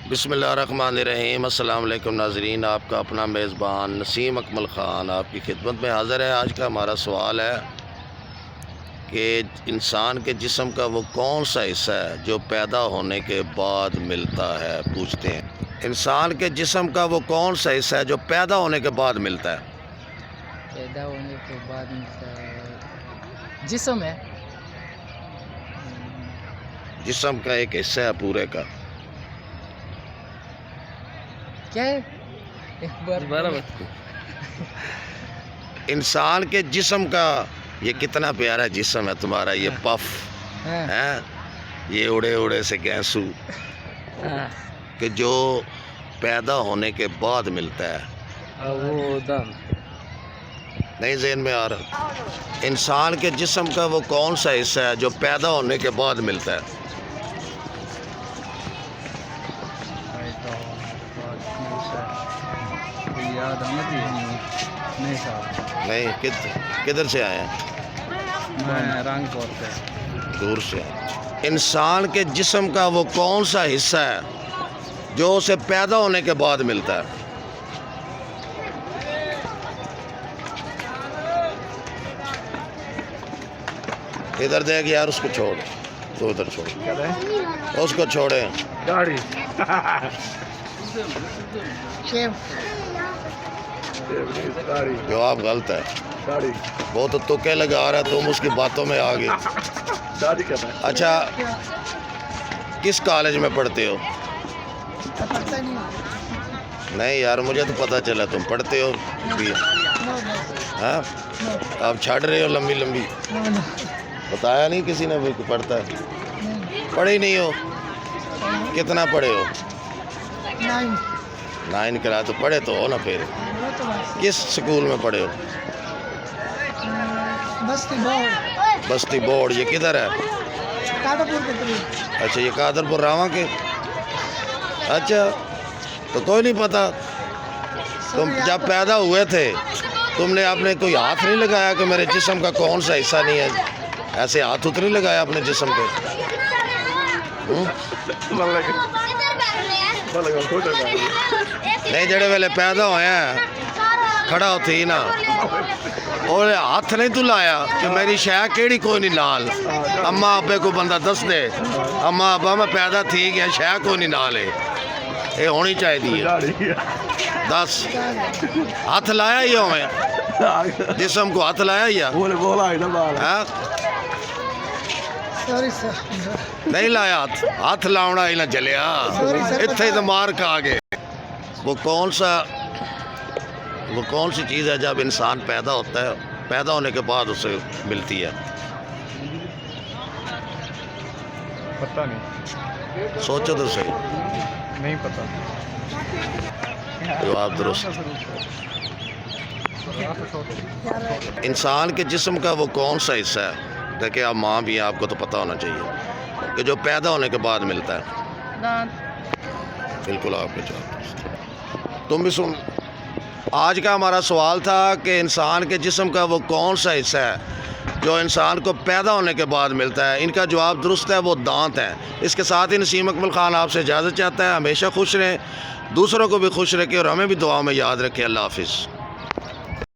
بسم اللہ الرحمن الرحیم۔ السلام علیکم ناظرین، آپ کا اپنا میزبان نسیم اکمل خان آپ کی خدمت میں حاضر ہے۔ آج کا ہمارا سوال ہے کہ انسان کے جسم کا وہ کون سا حصہ ہے جو پیدا ہونے کے بعد ملتا ہے؟ پوچھتے ہیں انسان کے جسم کا وہ کون سا حصہ ہے جو پیدا ہونے کے بعد ملتا ہے؟ پیدا ہونے کے بعد ملتا ہے جسم ہے۔ جسم کا ایک حصہ ہے پورے کا۔ کیا ہے؟ ایک بار انسان کے جسم کا یہ کتنا پیارا جسم ہے تمہارا، یہ پف ہے، یہ اڑے اڑے سے گیسو کہ جو پیدا ہونے کے بعد ملتا ہے۔ وہ دم نہیں ذہن میں آ رہا؟ انسان کے جسم کا وہ کون سا حصہ ہے جو پیدا ہونے کے بعد ملتا ہے؟ نہیں، کدھر سے آئے ہیں؟ رنگ پور سے دور سے آئے۔ انسان کے جسم کا وہ کون سا حصہ ہے جو اسے پیدا ہونے کے بعد ملتا ہے؟ ادھر دیکھ یار، اس کو چھوڑ، تو ادھر چھوڑ، اس کو چھوڑے۔ داڑھی جواب غلط ہے، وہ تو تکے لگا رہا ہے، تم اس کی باتوں میں آ گئے۔ اچھا، کس کالج میں پڑھتے ہو؟ نہیں یار، مجھے تو پتہ چلا تم پڑھتے ہو بھی۔ ہاں، آپ چھاڑ رہے ہو لمبی لمبی، بتایا نہیں کسی نے کہ پڑھتا ہے؟ پڑھے ہی نہیں ہو؟ کتنا پڑھے ہو؟ 9 کلاس تو پڑھے تو ہو نا پھر۔ کس سکول میں پڑھے ہو؟ بستی بورڈ۔ یہ کدھر ہے؟ اچھا، یہ قادر پور راواں کے۔ اچھا، تو کوئی نہیں پتا؟ تم جب پیدا ہوئے تھے تم نے آپ نے کوئی ہاتھ نہیں لگایا کہ میرے جسم کا کون سا حصہ نہیں ہے؟ ایسے ہاتھ نہیں لگایا اپنے جسم پہ؟ نہیں، جڑے ویلے پیدا ہوئے ہیں کھڑا ہوتی نا، اور ہاتھ نہیں تو لایا کہ میری شے کیڑی کوئی نہیں نال، اما ابے کو بندہ دس دے اما ابا میں پیدا تھی گیا شے کوئی نہیں نال ہے، یہ ہونی چاہیے۔ دس ہاتھ لایا ہی ہوئے جسم کو، ہاتھ لایا ہی نہیں لایا؟ ہاتھ لاؤنا ہی نہ چلیا، اتنے تو مار کھا گئے۔ وہ کون سی چیز ہے جب انسان پیدا ہوتا ہے، پیدا ہونے کے بعد اسے ملتی ہے؟ پتہ نہیں، سوچو تو صحیح۔ نہیں پتہ۔ جواب درست۔ انسان کے جسم کا وہ کون سا حصہ ہے، دیکھیں آپ ماں بھی ہیں، آپ کو تو پتہ ہونا چاہیے، کہ جو پیدا ہونے کے بعد ملتا ہے؟ بالکل آپ کے جواب۔ تم بھی سن۔ آج کا ہمارا سوال تھا کہ انسان کے جسم کا وہ کون سا حصہ ہے جو انسان کو پیدا ہونے کے بعد ملتا ہے؟ ان کا جواب درست ہے، وہ دانت ہے۔ اس کے ساتھ ہی نسیم اکمل خان آپ سے اجازت چاہتا ہے۔ ہمیشہ خوش رہیں، دوسروں کو بھی خوش رکھیں اور ہمیں بھی دعا میں یاد رکھیں۔ اللہ حافظ۔